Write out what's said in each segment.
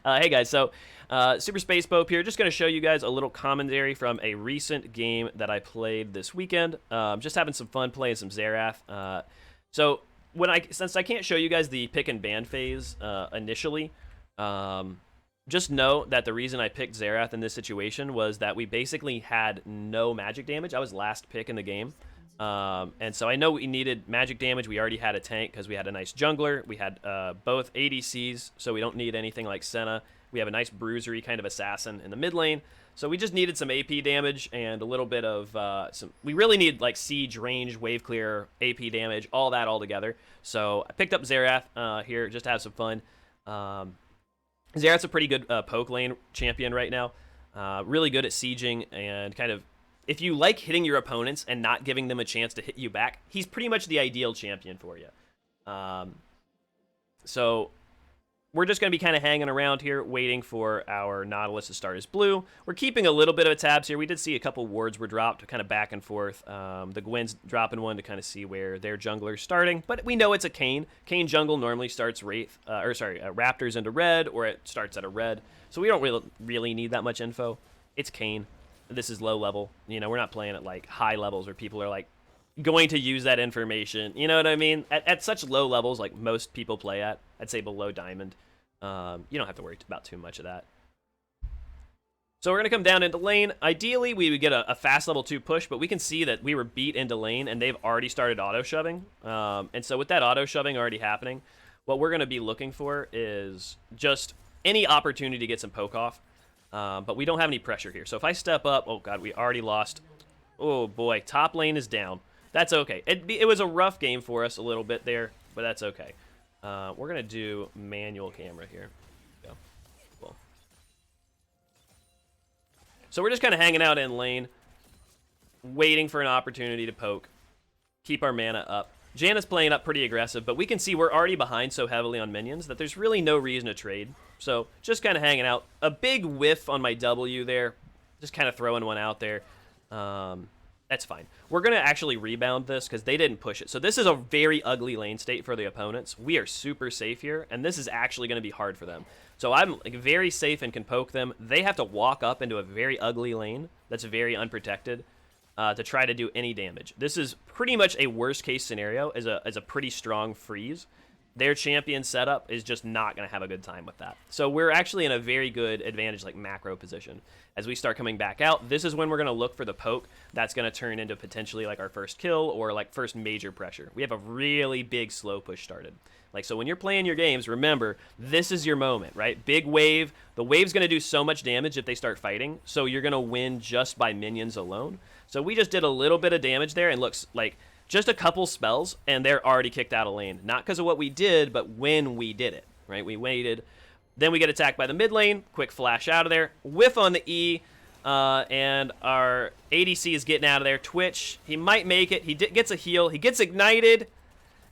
Hey guys, so Super Space Pope here. Just going to show you guys a little commentary from a recent game that I played this weekend. Just having some fun playing some Xerath. So since I can't show you guys the pick and ban phase initially, just know that the reason I picked Xerath in this situation was that we basically had no magic damage. I was last pick in the game. And so I know we needed magic damage. We already had a tank because we had a nice jungler. We had both ADCs, so we don't need anything like Senna. We have a nice bruisery kind of assassin in the mid lane. So we just needed some AP damage and a little bit of some... We really need like siege, range, wave clear, AP damage, all that all together. So I picked up Xerath here just to have some fun. Xerath's a pretty good poke lane champion right now. Really good at sieging and kind of... If you like hitting your opponents and not giving them a chance to hit you back, he's pretty much the ideal champion for you. So we're just going to be kind of hanging around here, waiting for our Nautilus to start his blue. We're keeping a little bit of tabs here. We did see a couple wards were dropped, kind of back and forth. The Gwen's dropping one to kind of see where their jungler's starting, but we know it's a Kayn. Kayn jungle normally starts Raptors into red, or it starts at a red, so we don't really need that much info. It's Kayn. This is low level. You know, we're not playing at like high levels where people are like going to use that information. You know what I mean? At such low levels, like most people play at, I'd say below diamond, you don't have to worry about too much of that. So we're going to come down into lane. Ideally, we would get a fast level 2 push, but we can see that we were beat into lane and they've already started auto-shoving. And so with that auto-shoving already happening, what we're going to be looking for is just any opportunity to get some poke off. But we don't have any pressure here. So if I step up, oh god, we already lost. Oh boy, top lane is down. That's okay. It was a rough game for us a little bit there, but that's okay. We're going to do manual camera here. Go. Cool. So we're just kind of hanging out in lane, waiting for an opportunity to poke, keep our mana up. Janna's playing up pretty aggressive, but we can see we're already behind so heavily on minions that there's really no reason to trade. So just kind of hanging out. A big whiff on my W there. Just kind of throwing one out there. That's fine. We're going to actually rebound this because they didn't push it. So this is a very ugly lane state for the opponents. We are super safe here, and this is actually going to be hard for them. So I'm like very safe and can poke them. They have to walk up into a very ugly lane that's very unprotected to try to do any damage. This is pretty much a worst case scenario as a pretty strong freeze. Their champion setup is just not going to have a good time with that. So we're actually in a very good advantage, like macro position. As we start coming back out, this is when we're going to look for the poke that's going to turn into potentially like our first kill or like first major pressure. We have a really big slow push started. Like, so when you're playing your games, remember, this is your moment, right? Big wave. The wave's going to do so much damage if they start fighting, so you're going to win just by minions alone. So we just did a little bit of damage there, and looks like just a couple spells, and they're already kicked out of lane. Not because of what we did, but when we did it, right? We waited. Then we get attacked by the mid lane. Quick flash out of there. Whiff on the E, and our ADC is getting out of there. Twitch, he might make it. He gets a heal. He gets ignited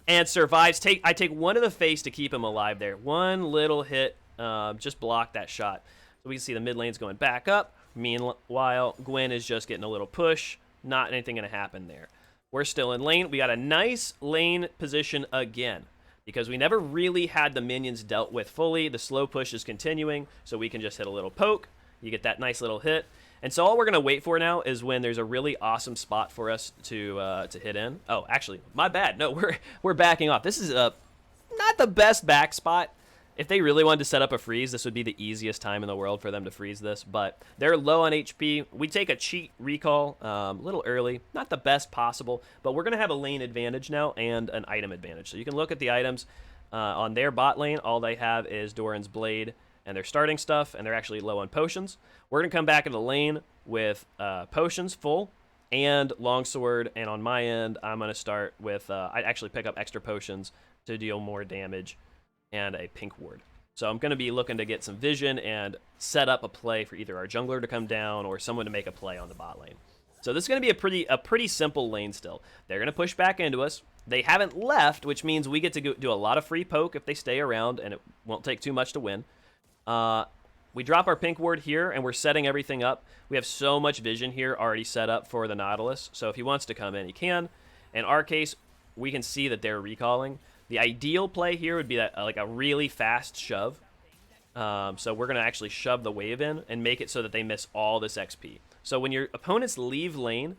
and survives. I take one to the face to keep him alive there. One little hit just blocked that shot. So we can see the mid lane's going back up. Meanwhile, Gwen is just getting a little push. Not anything going to happen there. We're still in lane. We got a nice lane position again because we never really had the minions dealt with fully. The slow push is continuing, so we can just hit a little poke. You get that nice little hit. And so all we're going to wait for now is when there's a really awesome spot for us to hit in. Oh, actually, my bad. No, we're backing off. This is not the best back spot. If they really wanted to set up a freeze, this would be the easiest time in the world for them to freeze this, but they're low on HP. We take a cheat recall a little early. Not the best possible, but we're going to have a lane advantage now and an item advantage. So you can look at the items on their bot lane. All they have is Doran's Blade and their starting stuff, and they're actually low on potions. We're going to come back into lane with potions full and longsword, and on my end, I'm going to start with, I actually pick up extra potions to deal more damage and a pink ward. So I'm going to be looking to get some vision and set up a play for either our jungler to come down or someone to make a play on the bot lane. So this is going to be a pretty simple lane still. They're going to push back into us. They haven't left, which means we get to do a lot of free poke if they stay around, and it won't take too much to win. We drop our pink ward here, and we're setting everything up. We have so much vision here already set up for the Nautilus, so if he wants to come in, he can. In our case, we can see that they're recalling. The ideal play here would be that like a really fast shove So we're going to actually shove the wave in and make it so that they miss all this XP. So when your opponents leave lane,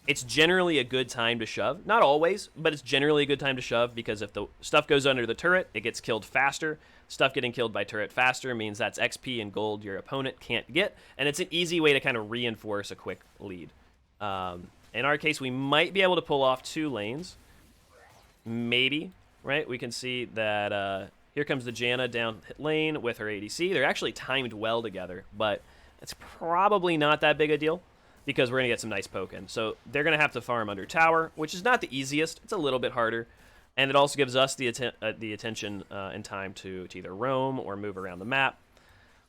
it's generally a good time to shove. Not always, but it's generally a good time to shove because if the stuff goes under the turret, it gets killed faster. Stuff getting killed by turret faster means that's XP and gold your opponent can't get, and it's an easy way to kind of reinforce a quick lead. In our case, we might be able to pull off 2 lanes. Maybe, right? We can see that here comes the Janna down lane with her ADC. They're actually timed well together, but it's probably not that big a deal because we're going to get some nice poke in. So they're going to have to farm under tower, which is not the easiest. It's a little bit harder. And it also gives us the attention and time to either roam or move around the map.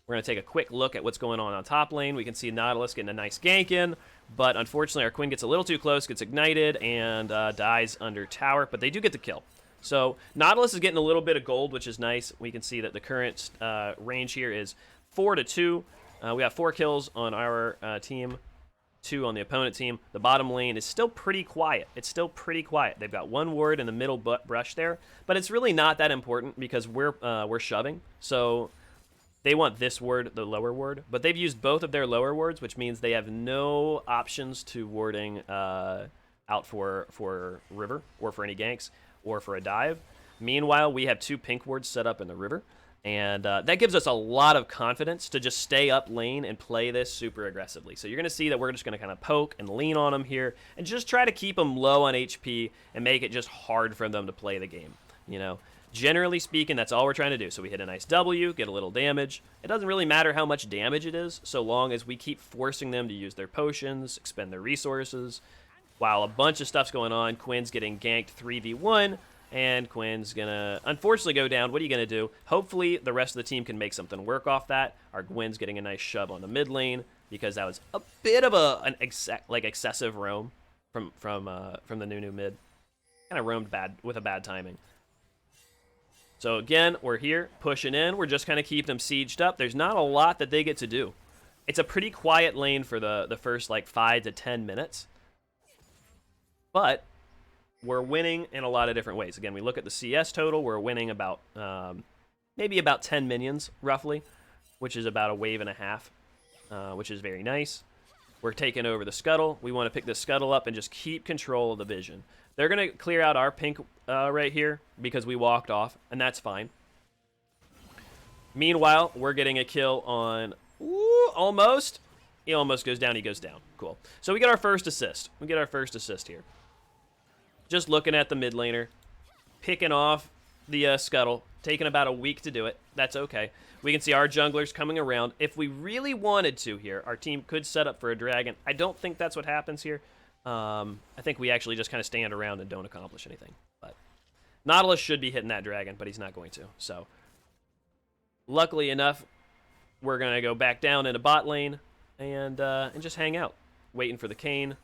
We're going to take a quick look at what's going on top lane. We can see Nautilus getting a nice gank in, but unfortunately our Quinn gets a little too close, gets ignited, and dies under tower, but they do get the kill. So Nautilus is getting a little bit of gold, which is nice. We can see that the current range here is 4-2. We have 4 kills on our team, 2 on the opponent team. The bottom lane is still pretty quiet. It's still pretty quiet. They've got 1 ward in the middle brush there, but it's really not that important because we're shoving. So they want this ward, the lower ward, but they've used both of their lower wards, which means they have no options to warding out for river or for any ganks or for a dive. Meanwhile, we have 2 pink wards set up in the river, and that gives us a lot of confidence to just stay up lane and play this super aggressively. So you're going to see that we're just going to kind of poke and lean on them here and just try to keep them low on HP and make it just hard for them to play the game, you know? Generally speaking, that's all we're trying to do. So we hit a nice W, get a little damage. It doesn't really matter how much damage it is, so long as we keep forcing them to use their potions, expend their resources. While a bunch of stuff's going on, Quinn's getting ganked 3v1, and Quinn's gonna unfortunately go down. What are you gonna do? Hopefully the rest of the team can make something work off that. Our Gwyn's getting a nice shove on the mid lane because that was a bit of an excessive roam from the new mid. Kind of roamed bad with a bad timing. So again, we're here, pushing in. We're just kind of keep them sieged up. There's not a lot that they get to do. It's a pretty quiet lane for the first, like, 5 to 10 minutes. But we're winning in a lot of different ways. Again, we look at the CS total. We're winning about, maybe about 10 minions, roughly, which is about a wave and a half, which is very nice. We're taking over the scuttle. We want to pick the scuttle up and just keep control of the vision. They're going to clear out our pink right here because we walked off, and that's fine. Meanwhile, we're getting a kill on... Ooh, almost. He almost goes down. He goes down. Cool. So we get our first assist. We get our first assist here. Just looking at the mid laner. Picking off the scuttle. Taking about a week to do it. That's okay. We can see our junglers coming around. If we really wanted to here, our team could set up for a dragon. I don't think that's what happens here. I think we actually just kind of stand around and don't accomplish anything. But Nautilus should be hitting that dragon, but he's not going to. So, luckily enough, we're going to go back down into bot lane and just hang out, waiting for the Kayn.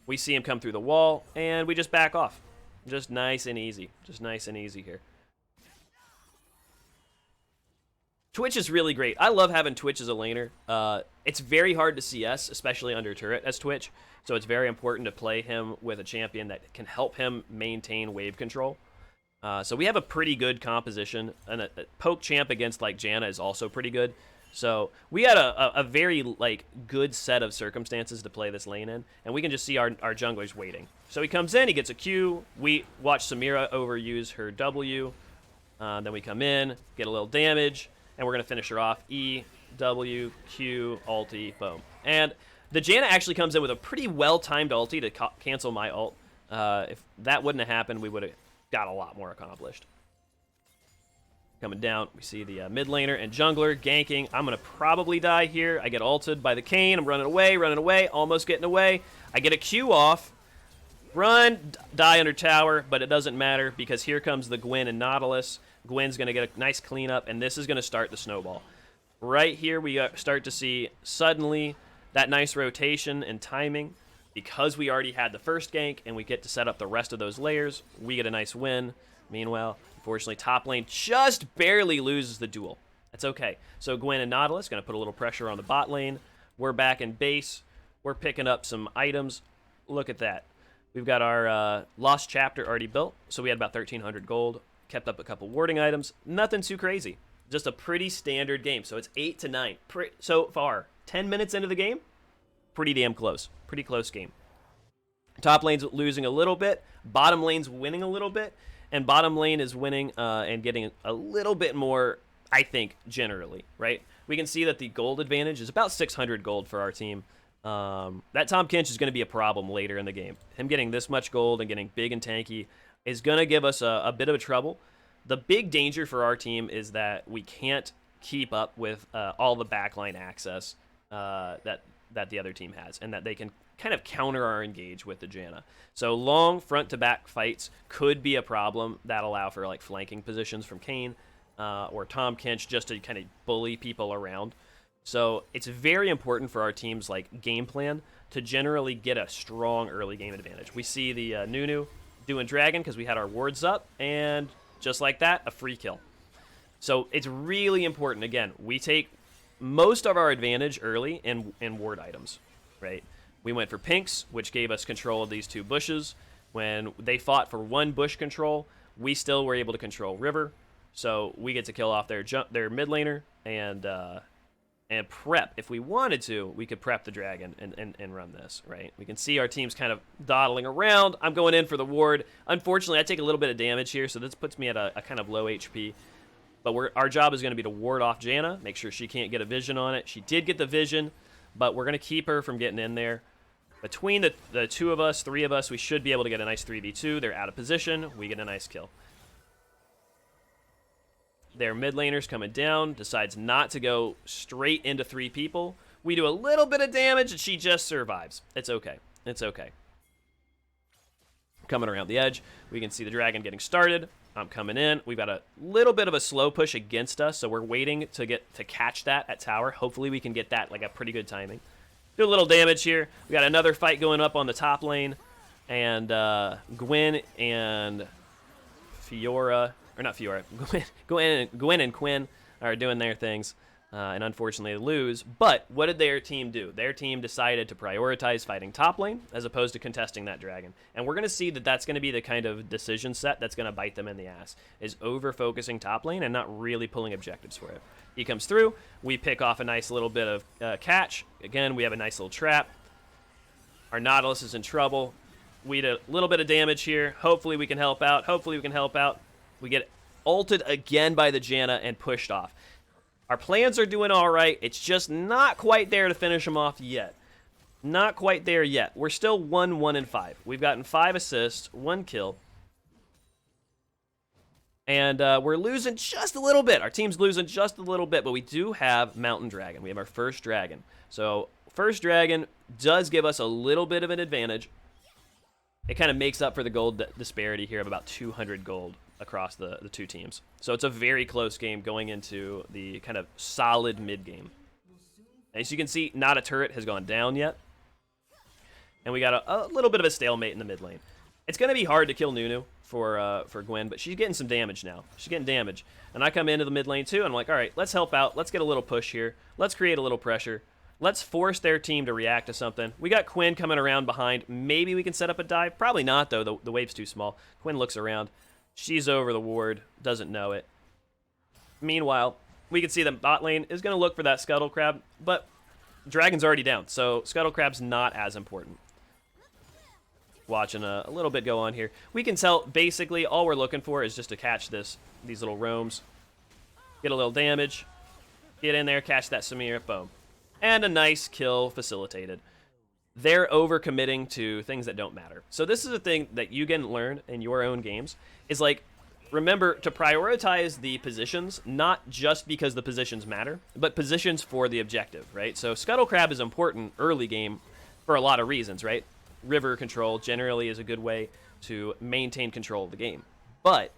We see him come through the wall, and we just back off. Just nice and easy. Just nice and easy here. Twitch is really great. I love having Twitch as a laner. It's very hard to CS, especially under turret as Twitch, so it's very important to play him with a champion that can help him maintain wave control. So we have a pretty good composition, and a poke champ against like Janna is also pretty good. So we had a very like good set of circumstances to play this lane in, and we can just see our junglers waiting. So he comes in, he gets a Q. We watch Samira overuse her W. Then we come in, get a little damage. And we're going to finish her off. E, W, Q, ulti, boom. And the Janna actually comes in with a pretty well-timed ulti to cancel my ult. If that wouldn't have happened, we would have got a lot more accomplished. Coming down, we see the mid laner and jungler ganking. I'm going to probably die here. I get ulted by the Kayn. I'm running away, almost getting away. I get a Q off. Run, die under tower, but it doesn't matter because here comes the Gwyn and Nautilus. Gwyn's going to get a nice cleanup, and this is going to start the snowball. Right here, we start to see suddenly that nice rotation and timing. Because we already had the first gank, and we get to set up the rest of those layers, we get a nice win. Meanwhile, unfortunately, top lane just barely loses the duel. That's okay. So Gwyn and Nautilus going to put a little pressure on the bot lane. We're back in base. We're picking up some items. Look at that. We've got our Lost Chapter already built, so we had about 1,300 gold. Kept up a couple warding items. Nothing too crazy. Just a pretty standard game. So it's 8-9. So far, 10 minutes into the game, pretty damn close. Pretty close game. Top lane's losing a little bit. Bottom lane's winning a little bit. And bottom lane is winning and getting a little bit more, I think, generally, right? We can see that the gold advantage is about 600 gold for our team. That Tahm Kench is going to be a problem later in the game. Him getting this much gold and getting big and tanky is going to give us a bit of a trouble. The big danger for our team is that we can't keep up with all the backline access that the other team has, and that they can kind of counter our engage with the Janna. So long front-to-back fights could be a problem that allow for like flanking positions from Kayn or Tahm Kench just to kind of bully people around. So it's very important for our team's like game plan to generally get a strong early game advantage. We see the Nunu doing Dragon because we had our wards up, and just like that, a free kill. So it's really important. Again, we take most of our advantage early in ward items, right? We went for pinks, which gave us control of these two bushes. When they fought for one bush control, we still were able to control river. So we get to kill off their mid laner and prep. If we wanted to, we could prep the dragon and run this, right? We can see our team's kind of dawdling around. I'm going in for the ward. Unfortunately, I take a little bit of damage here, so this puts me at a kind of low HP. But our job is going to be to ward off Janna, make sure she can't get a vision on it. She did get the vision, but we're going to keep her from getting in there. Between the two of us, three of us, we should be able to get a nice 3v2. They're out of position. We get a nice kill. Their mid laner's coming down, decides not to go straight into three people. We do a little bit of damage, and she just survives. It's okay. It's okay. Coming around the edge, we can see the dragon getting started. I'm coming in. We've got a little bit of a slow push against us, so we're waiting to catch that at tower. Hopefully we can get that like a pretty good timing. Do a little damage here. We got another fight going up on the top lane, and Gwen and Fiora, or not Fiora, Gwen and Quinn are doing their things, and unfortunately they lose. But what did their team do? Their team decided to prioritize fighting top lane as opposed to contesting that dragon. And we're going to see that that's going to be the kind of decision set that's going to bite them in the ass, is over-focusing top lane and not really pulling objectives for it. He comes through. We pick off a nice little bit of catch. Again, we have a nice little trap. Our Nautilus is in trouble. We did a little bit of damage here. Hopefully we can help out. Hopefully we can help out. We get ulted again by the Janna and pushed off. Our plans are doing all right. It's just not quite there to finish them off yet. Not quite there yet. We're still 1-1-5. We've gotten 5 assists, 1 kill. And we're losing just a little bit. Our team's losing just a little bit, but we do have Mountain Dragon. We have our first dragon. So first dragon does give us a little bit of an advantage. It kind of makes up for the gold disparity here of about 200 gold across the two teams. So it's a very close game going into the kind of solid mid game. As you can see, not a turret has gone down yet. And we got a little bit of a stalemate in the mid lane. It's going to be hard to kill Nunu for Gwen, but she's getting some damage now. She's getting damage. And I come into the mid lane too, and I'm like, all right, let's help out. Let's get a little push here. Let's create a little pressure. Let's force their team to react to something. We got Quinn coming around behind. Maybe we can set up a dive. Probably not, though. The wave's too small. Quinn looks around. She's over the ward. Doesn't know it. Meanwhile, we can see the bot lane is going to look for that Scuttle Crab, but Dragon's already down, so Scuttle Crab's not as important. Watching a little bit go on here. We can tell, basically, all we're looking for is just to catch these little roams. Get a little damage. Get in there, catch that Samir, boom. And a nice kill facilitated. They're overcommitting to things that don't matter. So this is a thing that you can learn in your own games, is like, remember to prioritize the positions, not just because the positions matter, but positions for the objective, right? So Scuttle Crab is important early game for a lot of reasons, right? River control generally is a good way to maintain control of the game. But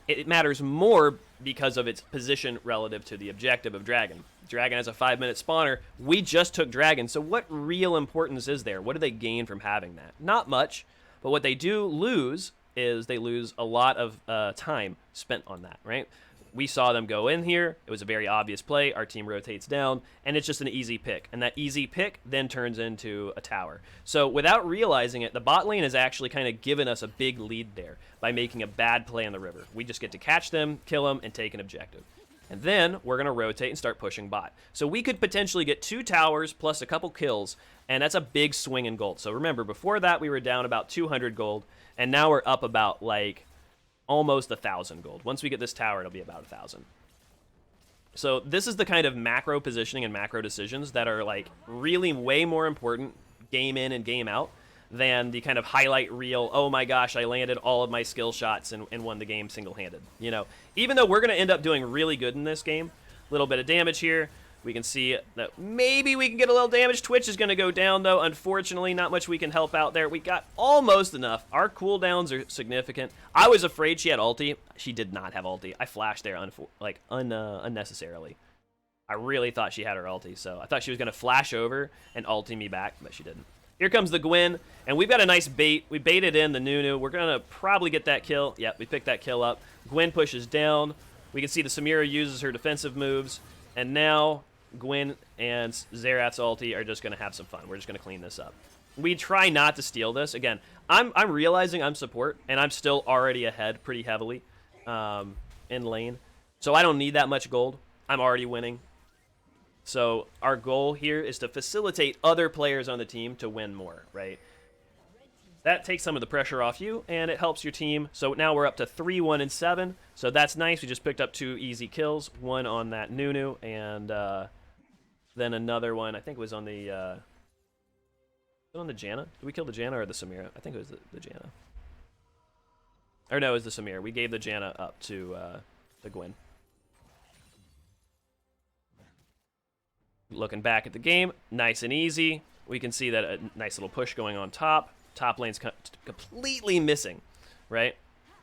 it matters more because of its position relative to the objective of Dragon. Dragon has a 5-minute spawner. We just took Dragon, so what real importance is there? What do they gain from having that? Not much, but what they do lose is they lose a lot of time spent on that, right? We saw them go in here. It was a very obvious play. Our team rotates down, and it's just an easy pick. And that easy pick then turns into a tower. So without realizing it, the bot lane has actually kind of given us a big lead there by making a bad play on the river. We just get to catch them, kill them, and take an objective. And then we're going to rotate and start pushing bot. So we could potentially get 2 towers plus a couple kills, and that's a big swing in gold. So remember, before that we were down about 200 gold, and now we're up about like almost 1,000 gold. Once we get this tower, it'll be about 1,000. So this is the kind of macro positioning and macro decisions that are like really way more important game in and game out than the kind of highlight reel, oh my gosh, I landed all of my skill shots and won the game single-handed. You know, even though we're going to end up doing really good in this game, a little bit of damage here. We can see that maybe we can get a little damage. Twitch is going to go down, though. Unfortunately, not much we can help out there. We got almost enough. Our cooldowns are significant. I was afraid she had ulti. She did not have ulti. I flashed there unnecessarily. I really thought she had her ulti, so I thought she was going to flash over and ulti me back, but she didn't. Here comes the Gwen, and we've got a nice bait. We baited in the Nunu. We're going to probably get that kill. Yep, we picked that kill up. Gwen pushes down. We can see the Samira uses her defensive moves, and now Gwen and Xerath's ulti are just going to have some fun. We're just going to clean this up. We try not to steal this. Again, I'm realizing I'm support, and I'm still already ahead pretty heavily in lane. So I don't need that much gold. I'm already winning. So our goal here is to facilitate other players on the team to win more, right? That takes some of the pressure off you, and it helps your team. So now we're up to 3-1-7. So that's nice. We just picked up 2 easy kills. One on that Nunu, and then another one, I think it was on the Janna. Did we kill the Janna or the Samira? I think it was the Janna. Or no, it was the Samira. We gave the Janna up to the Gwen. Looking back at the game, nice and easy. We can see that a nice little push going on top. Top lane's completely missing, right?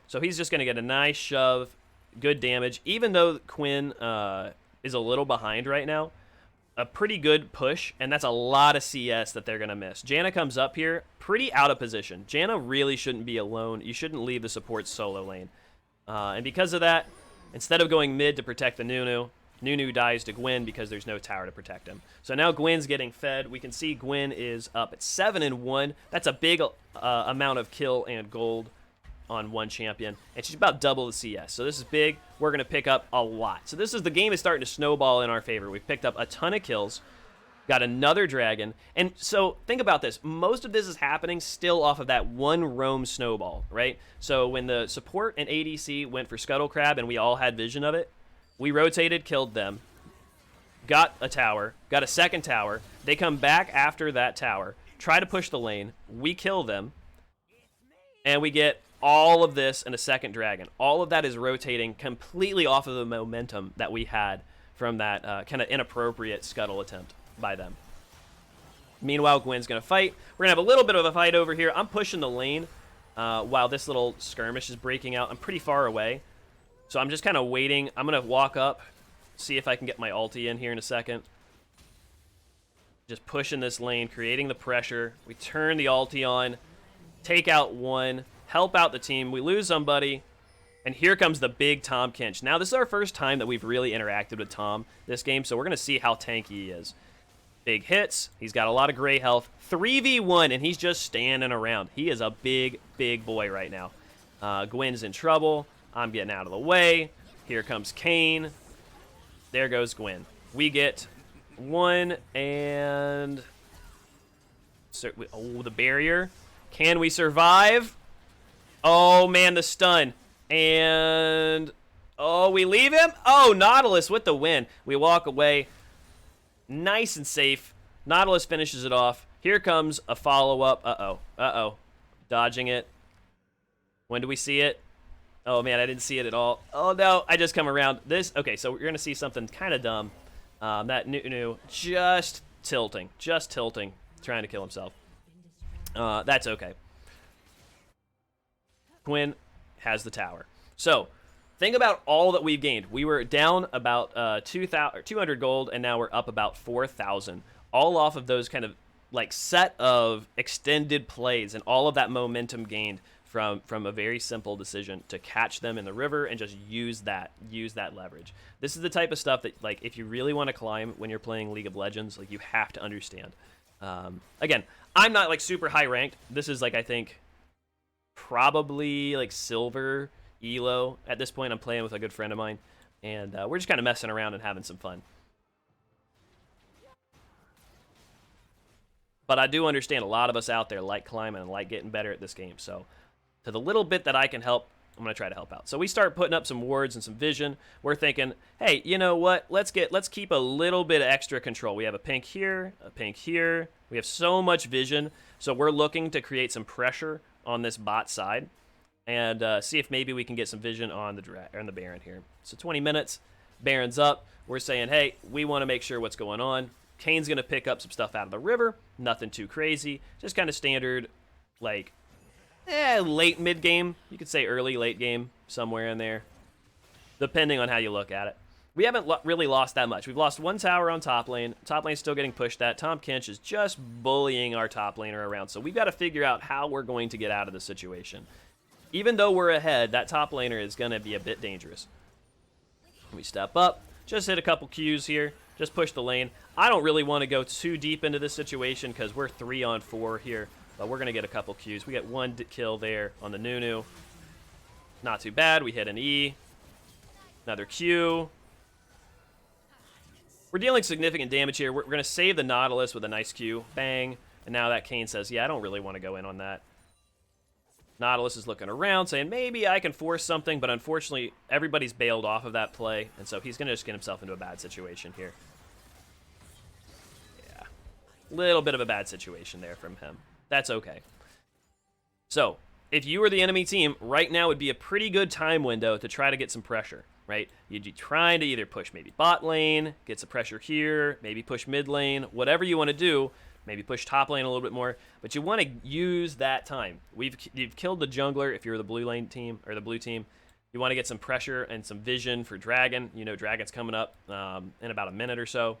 So he's just going to get a nice shove, good damage. Even though Quinn is a little behind right now, a pretty good push, and that's a lot of CS that they're going to miss. Janna comes up here, pretty out of position. Janna really shouldn't be alone. You shouldn't leave the support solo lane. And because of that, instead of going mid to protect the Nunu, Nunu dies to Gwen because there's no tower to protect him. So now Gwen's getting fed. We can see Gwen is up at 7-1. That's a big amount of kill and gold on one champion. And she's about double the CS. So this is big. We're going to pick up a lot. So the game is starting to snowball in our favor. We've picked up a ton of kills. Got another dragon. And so think about this. Most of this is happening still off of that one roam snowball, right? So when the support and ADC went for Scuttle Crab and we all had vision of it, we rotated, killed them, got a tower, got a second tower. They come back after that tower, try to push the lane. We kill them, and we get all of this and a second dragon. All of that is rotating completely off of the momentum that we had from that kind of inappropriate scuttle attempt by them. Meanwhile, Gwen's going to fight. We're going to have a little bit of a fight over here. I'm pushing the lane while this little skirmish is breaking out. I'm pretty far away. So I'm just kind of waiting. I'm going to walk up, see if I can get my ulti in here in a second. Just pushing this lane, creating the pressure. We turn the ulti on, take out one, help out the team. We lose somebody, and here comes the big Tom Kinch. Now, this is our first time that we've really interacted with Tom this game, so we're going to see how tanky he is. Big hits. He's got a lot of gray health. 3v1, and he's just standing around. He is a big, big boy right now. Gwen's in trouble. I'm getting out of the way. Here comes Kane. There goes Gwen. We get one, and oh, the barrier. Can we survive? Oh, man, the stun. And oh, we leave him? Oh, Nautilus with the win. We walk away. Nice and safe. Nautilus finishes it off. Here comes a follow-up. Uh-oh. Dodging it. When do we see it? Oh, man, I didn't see it at all. Oh, no, I just come around. Okay, so we're going to see something kind of dumb. That Nunu just tilting, trying to kill himself. That's okay. Quinn has the tower. So, think about all that we've gained. We were down about 200 gold, and now we're up about 4,000. All off of those kind of, like, set of extended plays and all of that momentum gained from a very simple decision to catch them in the river and just use that leverage. This is the type of stuff that, like, if you really want to climb when you're playing League of Legends, like, you have to understand. Again, I'm not, like, super high ranked. This is, like, I think probably like silver elo at this point. I'm playing with a good friend of mine. And we're just kind of messing around and having some fun. But I do understand a lot of us out there like climbing and like getting better at this game. So to the little bit that I can help, I'm going to try to help out. So we start putting up some wards and some vision. We're thinking, hey, you know what? Let's keep a little bit of extra control. We have a pink here, a pink here. We have so much vision. So we're looking to create some pressure on this bot side and see if maybe we can get some vision on the Baron here. So 20 minutes, Baron's up. We're saying, hey, we want to make sure what's going on. Kane's going to pick up some stuff out of the river. Nothing too crazy. Just kind of standard, like, late mid-game. You could say early, late game, somewhere in there, depending on how you look at it. We haven't really lost that much. We've lost one tower on top lane. Top lane's still getting pushed at. Tom Kinch is just bullying our top laner around. So we've got to figure out how we're going to get out of this situation. Even though we're ahead, that top laner is going to be a bit dangerous. We step up. Just hit a couple Qs here. Just push the lane. I don't really want to go too deep into this situation because we're 3-on-4 here. But we're going to get a couple Qs. We get one kill there on the Nunu. Not too bad. We hit an E. Another Q. We're dealing significant damage here. We're going to save the Nautilus with a nice Q. Bang. And now that Kane says, yeah, I don't really want to go in on that. Nautilus is looking around, saying, maybe I can force something, but unfortunately, everybody's bailed off of that play, and so he's going to just get himself into a bad situation here. Yeah. Little bit of a bad situation there from him. That's okay. So, if you were the enemy team, right now would be a pretty good time window to try to get some pressure, right? You'd be trying to either push maybe bot lane, get some pressure here, maybe push mid lane, whatever you want to do. Maybe push top lane a little bit more, but you want to use that time. You've killed the jungler if you're the blue lane team or the blue team. You want to get some pressure and some vision for Dragon. You know Dragon's coming up in about a minute or so.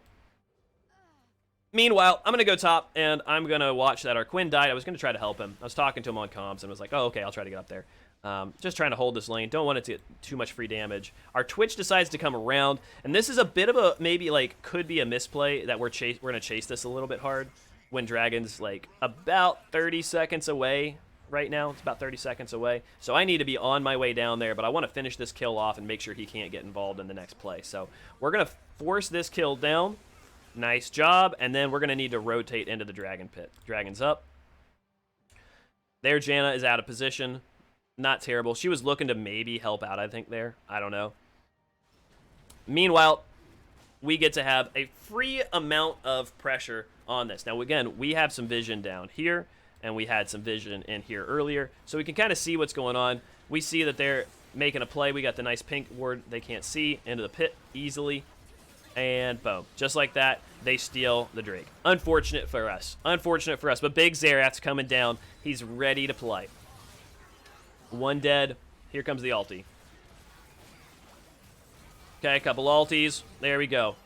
Meanwhile, I'm going to go top, and I'm going to watch that our Quinn died. I was going to try to help him. I was talking to him on comms and was like, oh, okay, I'll try to get up there. Just trying to hold this lane. Don't want it to get too much free damage. Our Twitch decides to come around, and this is a bit of a, maybe, like, could be a misplay that we're going to chase this a little bit hard. When Dragon's like about 30 seconds away right now. It's about 30 seconds away. So I need to be on my way down there, but I want to finish this kill off and make sure he can't get involved in the next play. So we're going to force this kill down. Nice job. And then we're going to need to rotate into the Dragon pit. Dragon's up. There, Janna is out of position. Not terrible. She was looking to maybe help out, I think, there. I don't know. Meanwhile, we get to have a free amount of pressure on this. Now, again, we have some vision down here, and we had some vision in here earlier, so we can kind of see what's going on. We see that they're making a play. We got the nice pink ward they can't see into the pit easily, and boom. Just like that, they steal the Drake. Unfortunate for us. Unfortunate for us, but big Xerath's coming down. He's ready to play. One dead. Here comes the ulti. Okay, a couple ultis. There we go.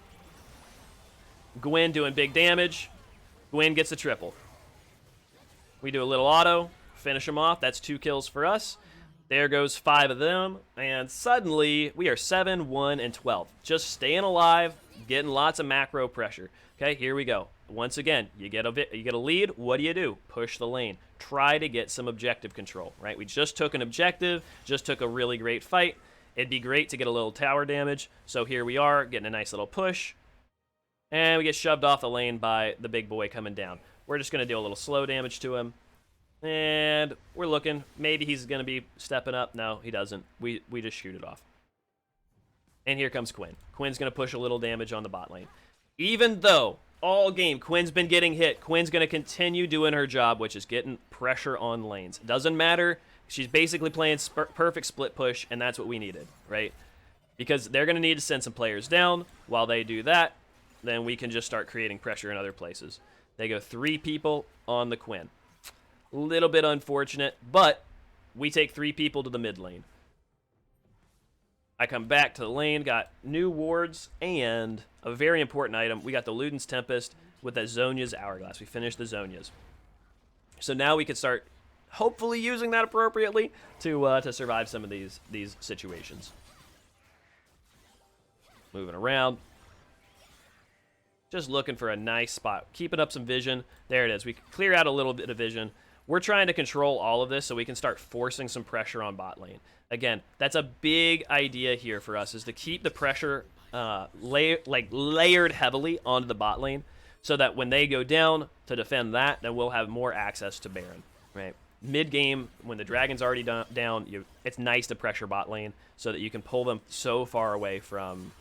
Gwen doing big damage. Gwen gets a triple. We do a little auto. Finish him off. That's 2 kills for us. There goes 5 of them. And suddenly, we are 7, 1, and 12. Just staying alive, getting lots of macro pressure. Okay, here we go. Once again, you get a lead. What do? Push the lane. Try to get some objective control, right? We just took an objective. Just took a really great fight. It'd be great to get a little tower damage. So here we are, getting a nice little push. And we get shoved off the lane by the big boy coming down. We're just going to do a little slow damage to him. And we're looking. Maybe he's going to be stepping up. No, he doesn't. We just shoot it off. And here comes Quinn. Quinn's going to push a little damage on the bot lane. Even though all game Quinn's been getting hit, Quinn's going to continue doing her job, which is getting pressure on lanes. It doesn't matter. She's basically playing perfect split push, and that's what we needed, right? Because they're going to need to send some players down. While they do that, then we can just start creating pressure in other places. They go 3 people on the Quinn. A little bit unfortunate, but we take 3 people to the mid lane. I come back to the lane, got new wards, and a very important item. We got the Luden's Tempest with that Zhonya's Hourglass. We finished the Zhonya's. So now we can start hopefully using that appropriately to survive some of these situations. Moving around. Just looking for a nice spot. Keeping up some vision. There it is. We clear out a little bit of vision. We're trying to control all of this so we can start forcing some pressure on bot lane. Again, that's a big idea here for us, is to keep the pressure layered heavily onto the bot lane, so that when they go down to defend that, then we'll have more access to Baron, right? Mid-game, when the dragon's already down, it's nice to pressure bot lane so that you can pull them so far away from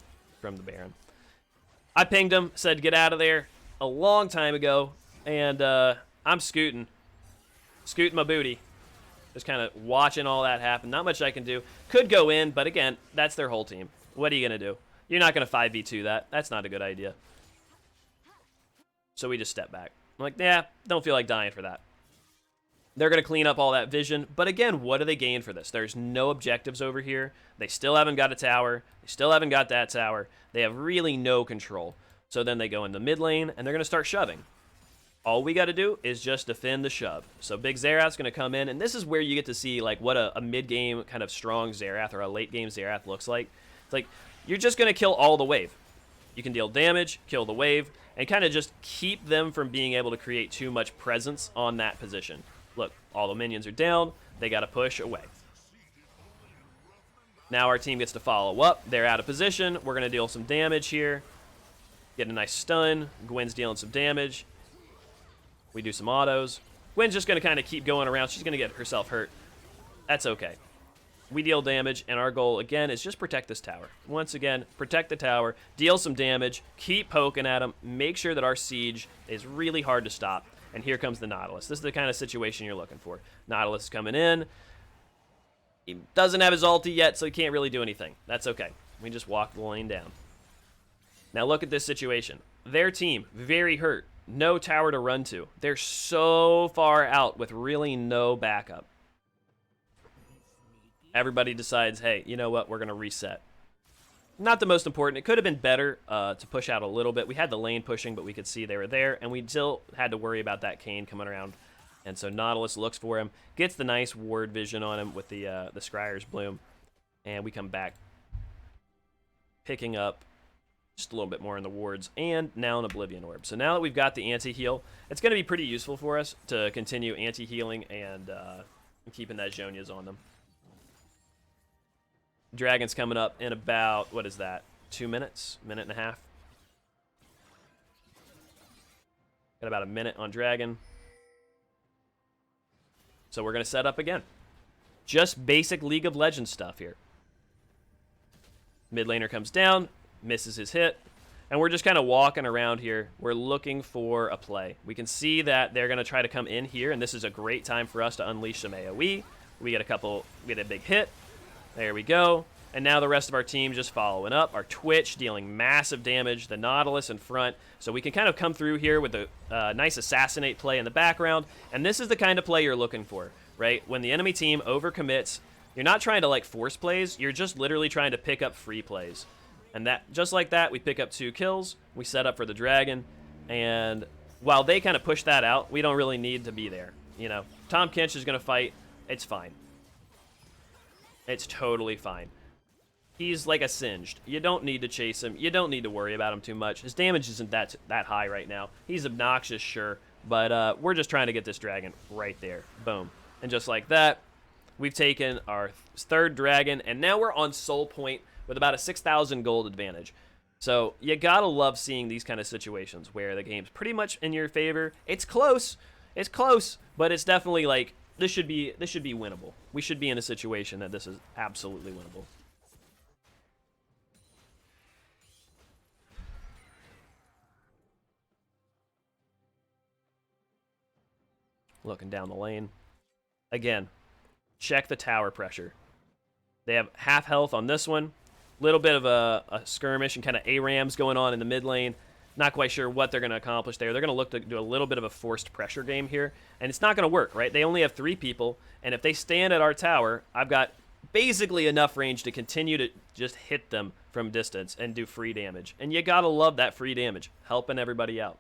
the Baron. I pinged him, said get out of there a long time ago, and I'm scooting my booty. Just kind of watching all that happen. Not much I can do. Could go in, but again, that's their whole team. What are you going to do? You're not going to 5v2 that. That's not a good idea. So we just step back. I'm like, yeah, don't feel like dying for that. They're going to clean up all that vision. But again, what do they gain for this? There's no objectives over here. They still haven't got a tower. They still haven't got that tower. They have really no control. So then they go into mid lane, and they're going to start shoving. All we got to do is just defend the shove. So big Xerath's going to come in, and this is where you get to see like what a mid-game kind of strong Xerath or a late-game Xerath looks like. It's like you're just going to kill all the wave. You can deal damage, kill the wave, and kind of just keep them from being able to create too much presence on that position. Look, all the minions are down. They got to push away. Now our team gets to follow up. They're out of position. We're going to deal some damage here. Get a nice stun. Gwen's dealing some damage. We do some autos. Gwen's just going to kind of keep going around. She's going to get herself hurt. That's okay. We deal damage, and our goal, again, is just protect this tower. Once again, protect the tower, deal some damage, keep poking at them, make sure that our siege is really hard to stop. And here comes the Nautilus. This is the kind of situation you're looking for. Nautilus is coming in. He doesn't have his ulti yet, so he can't really do anything. That's okay. We just walk the lane down. Now look at this situation. Their team, very hurt. No tower to run to. They're so far out with really no backup. Everybody decides, hey, you know what? We're going to reset. Not the most important. It could have been better to push out a little bit. We had the lane pushing, but we could see they were there, and we still had to worry about that Kayn coming around. And so Nautilus looks for him, gets the nice ward vision on him with the Scryer's Bloom, and we come back, picking up just a little bit more in the wards, and now an Oblivion Orb. So now that we've got the anti-heal, it's going to be pretty useful for us to continue anti-healing and keeping that Zhonya's on them. Dragon's coming up in about, what is that, 2 minutes? Minute and a half? Got about a minute on Dragon. So we're going to set up again. Just basic League of Legends stuff here. Mid laner comes down, misses his hit, and we're just kind of walking around here. We're looking for a play. We can see that they're going to try to come in here, and this is a great time for us to unleash some AoE. We get a big hit. There we go. And now the rest of our team just following up. Our Twitch dealing massive damage. The Nautilus in front. So we can kind of come through here with a nice assassinate play in the background. And this is the kind of play you're looking for, right? When the enemy team overcommits, you're not trying to like force plays. You're just literally trying to pick up free plays. And that, just like that, we pick up 2 kills. We set up for the Dragon. And while they kind of push that out, we don't really need to be there. You know, Tom Kinch is going to fight. It's fine. It's totally fine. He's like a singed. You don't need to chase him. You don't need to worry about him too much. His damage isn't that high right now. He's obnoxious, sure, but we're just trying to get this dragon right there. Boom. And just like that, we've taken our 3rd dragon, and now we're on soul point with about a 6,000 gold advantage. So you gotta love seeing these kind of situations where the game's pretty much in your favor. It's close, but it's definitely like this should be winnable. We should be in a situation that this is absolutely winnable. Looking down the lane. Again, check the tower pressure. They have half health on this one. Little bit of a skirmish and kind of ARAMs going on in the mid lane. Not quite sure what they're going to accomplish there. They're going to look to do a little bit of a forced pressure game here. And it's not going to work, right? They only have 3 people. And if they stand at our tower, I've got basically enough range to continue to just hit them from distance and do free damage. And you got to love that free damage. Helping everybody out.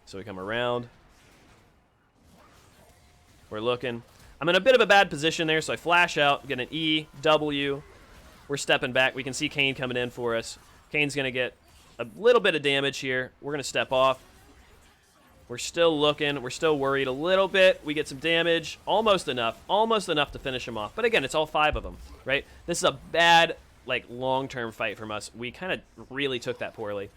So we come around. We're looking. I'm in a bit of a bad position there, so I flash out, get an E, W. We're stepping back. We can see Kayn coming in for us. Kayn's going to get a little bit of damage here. We're going to step off. We're still looking. We're still worried a little bit. We get some damage. Almost enough to finish him off. But again, it's all 5 of them, right? This is a bad, like, long-term fight from us. We kind of really took that poorly.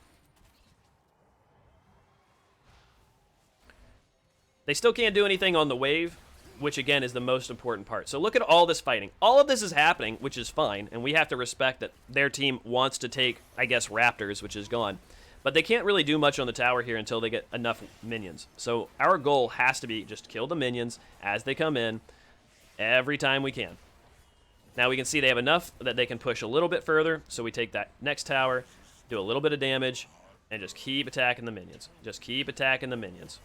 They still can't do anything on the wave, which, again, is the most important part. So look at all this fighting. All of this is happening, which is fine, and we have to respect that their team wants to take, I guess, Raptors, which is gone. But they can't really do much on the tower here until they get enough minions. So our goal has to be just kill the minions as they come in every time we can. Now we can see they have enough that they can push a little bit further, so we take that next tower, do a little bit of damage, and just keep attacking the minions. Just keep attacking the minions.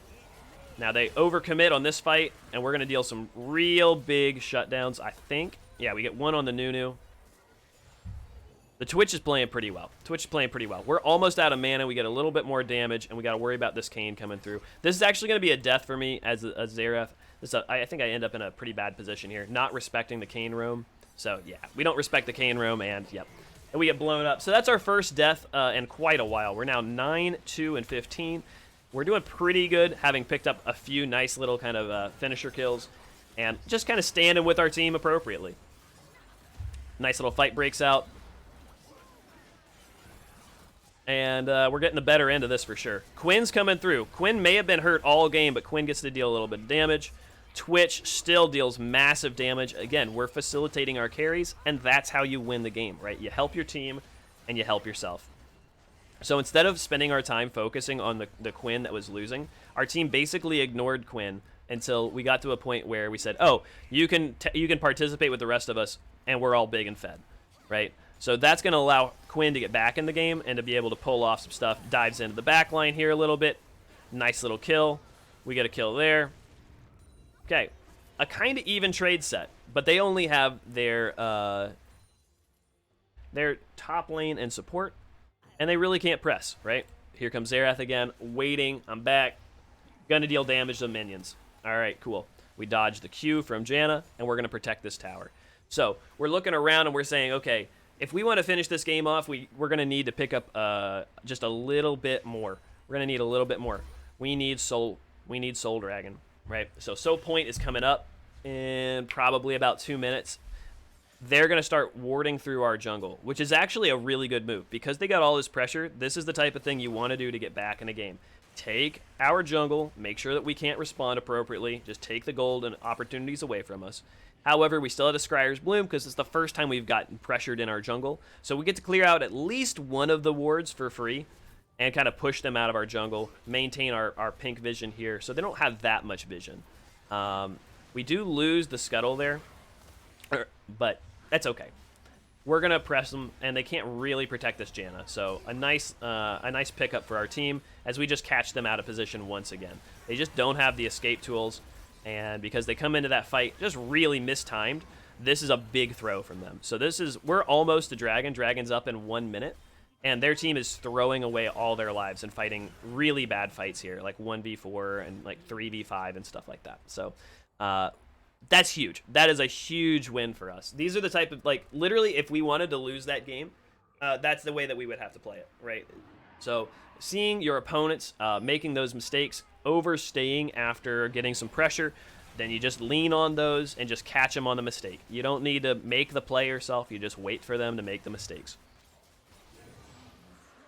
Now they overcommit on this fight, and we're going to deal some real big shutdowns, I think. Yeah, we get one on the Nunu. The Twitch is playing pretty well. We're almost out of mana. We get a little bit more damage, and we got to worry about this Kayn coming through. This is actually going to be a death for me as a Xerath. I think I end up in a pretty bad position here, not respecting the Kayn roam. So, yeah, we don't respect the Kayn roam, and, yep. And we get blown up. So that's our first death in quite a while. We're now 9, 2, and 15. We're doing pretty good, having picked up a few nice little kind of finisher kills, and just kind of standing with our team appropriately. Nice little fight breaks out. And we're getting the better end of this for sure. Quinn's coming through. Quinn may have been hurt all game, but Quinn gets to deal a little bit of damage. Twitch still deals massive damage. Again, we're facilitating our carries, and that's how you win the game, right? You help your team, and you help yourself. So instead of spending our time focusing on the Quinn that was losing, our team basically ignored Quinn until we got to a point where we said, oh, you can participate with the rest of us, and we're all big and fed, right? So that's going to allow Quinn to get back in the game and to be able to pull off some stuff. Dives into the back line here a little bit. Nice little kill. We get a kill there. Okay, a kind of even trade set, but they only have their top lane and support, and they really can't press, right? Here comes Xerath again, waiting. I'm back. Gonna deal damage to the minions. All right, cool. We dodged the Q from Janna, and we're gonna protect this tower. So we're looking around and we're saying, okay, if we want to finish this game off, we're going to need to pick up just a little bit more. We're going to need a little bit more. We need Soul Dragon, right? So Soul Point is coming up in probably about 2 minutes. They're going to start warding through our jungle, which is actually a really good move. Because they got all this pressure, this is the type of thing you want to do to get back in a game. Take our jungle, make sure that we can't respond appropriately, just take the gold and opportunities away from us. However, we still had a Scryer's Bloom because it's the first time we've gotten pressured in our jungle. So we get to clear out at least one of the wards for free and kind of push them out of our jungle, maintain our pink vision here so they don't have that much vision. We do lose the Scuttle there, but that's okay. We're going to press them, and they can't really protect this Janna. So a nice pickup for our team as we just catch them out of position once again. They just don't have the escape tools. And because they come into that fight just really mistimed, this is a big throw from them. So we're almost to Dragon. Dragon's up in 1 minute. And their team is throwing away all their lives and fighting really bad fights here, like 1v4 and like 3v5 and stuff like that. So that's huge. That is a huge win for us. These are the type of, like, literally, if we wanted to lose that game, that's the way that we would have to play it, right? So seeing your opponents making those mistakes, overstaying after getting some pressure, then you just lean on those and just catch them on the mistake. You don't need to make the play yourself. You just wait for them to make the mistakes.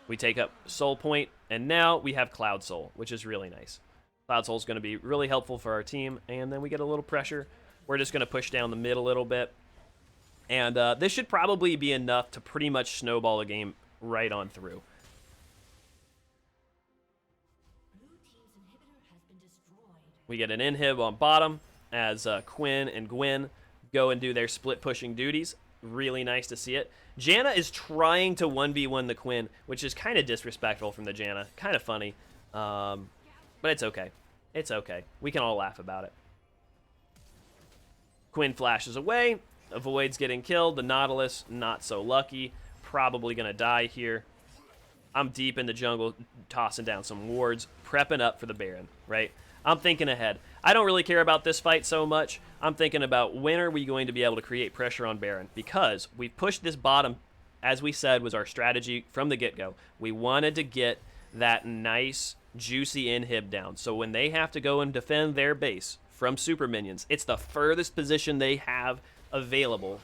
We take up Soul Point, and now we have Cloud Soul, which is really nice. Cloud Soul is going to be really helpful for our team, and then we get a little pressure. We're just going to push down the mid a little bit. And this should probably be enough to pretty much snowball a game right on through. We get an inhib on bottom as Quinn and Gwen go and do their split pushing duties. Really nice to see it. Janna is trying to 1v1 the Quinn, which is kind of disrespectful from the Janna. Kind of funny. But it's okay. It's okay. We can all laugh about it. Quinn flashes away, avoids getting killed. The Nautilus, not so lucky. Probably going to die here. I'm deep in the jungle, tossing down some wards, prepping up for the Baron, right? I'm thinking ahead. I don't really care about this fight so much. I'm thinking about when are we going to be able to create pressure on Baron, because we've pushed this bottom, as we said, was our strategy from the get-go. We wanted to get that nice juicy inhib down. So when they have to go and defend their base from super minions, it's the furthest position they have available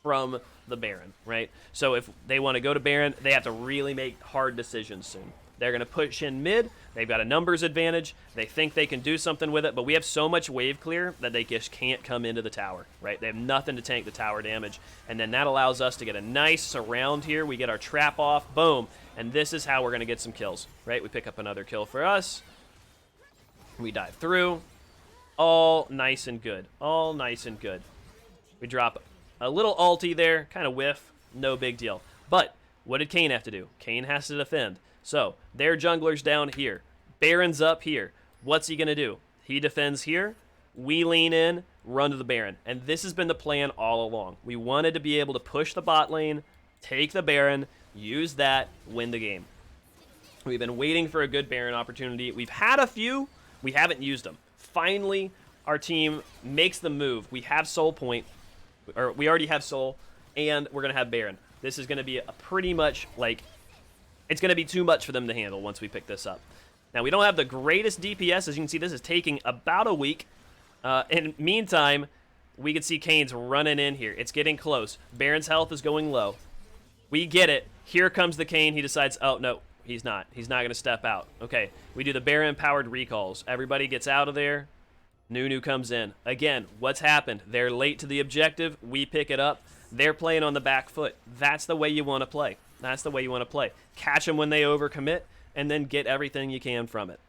from the Baron, right? So if they want to go to Baron, they have to really make hard decisions soon. They're going to push in mid. They've got a numbers advantage. They think they can do something with it, but we have so much wave clear that they just can't come into the tower, right? They have nothing to tank the tower damage, and then that allows us to get a nice surround here. We get our trap off, boom, and this is how we're going to get some kills, right? We pick up another kill for us. We dive through. All nice and good. All nice and good. We drop a little ulti there, kind of whiff, no big deal. But what did Kayn have to do? Kayn has to defend. So, their jungler's down here. Baron's up here. What's he going to do? He defends here. We lean in, run to the Baron. And this has been the plan all along. We wanted to be able to push the bot lane, take the Baron, use that, win the game. We've been waiting for a good Baron opportunity. We've had a few. We haven't used them. Finally, our team makes the move. We have Soul Point, or we already have Soul, and we're going to have Baron. This is going to be a pretty much, like, it's going to be too much for them to handle once we pick this up. Now, we don't have the greatest DPS. As you can see, this is taking about a week. In meantime, we can see Kayn's running in here. It's getting close. Baron's health is going low. We get it. Here comes the Kayn. He decides, oh, no, he's not. He's not going to step out. Okay, we do the Baron-powered recalls. Everybody gets out of there. Nunu comes in. Again, what's happened? They're late to the objective. We pick it up. They're playing on the back foot. That's the way you want to play. That's the way you want to play. Catch them when they overcommit, and then get everything you can from it.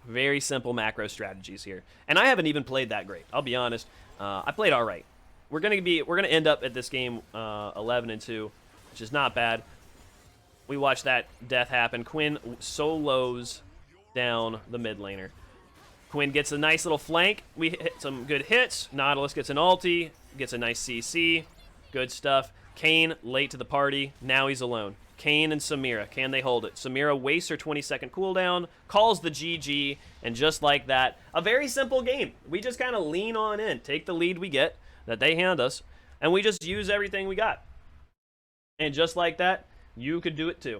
Very simple macro strategies here. And I haven't even played that great. I'll be honest. I played all right. We're gonna end up at this game 11-2, which is not bad. We watched that death happen. Quinn solos down the mid laner. Quinn gets a nice little flank. We hit some good hits. Nautilus gets an ulti, gets a nice CC. Good stuff. Kayn late to the party. Now he's alone. Kayn and Samira. Can they hold it? Samira wastes her 20-second cooldown, calls the GG, and just like that, a very simple game. We just kind of lean on in, take the lead we get that they hand us, and we just use everything we got. And just like that, you could do it too.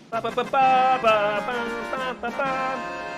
Ba, ba, ba, ba, ba, ba, ba, ba, ba.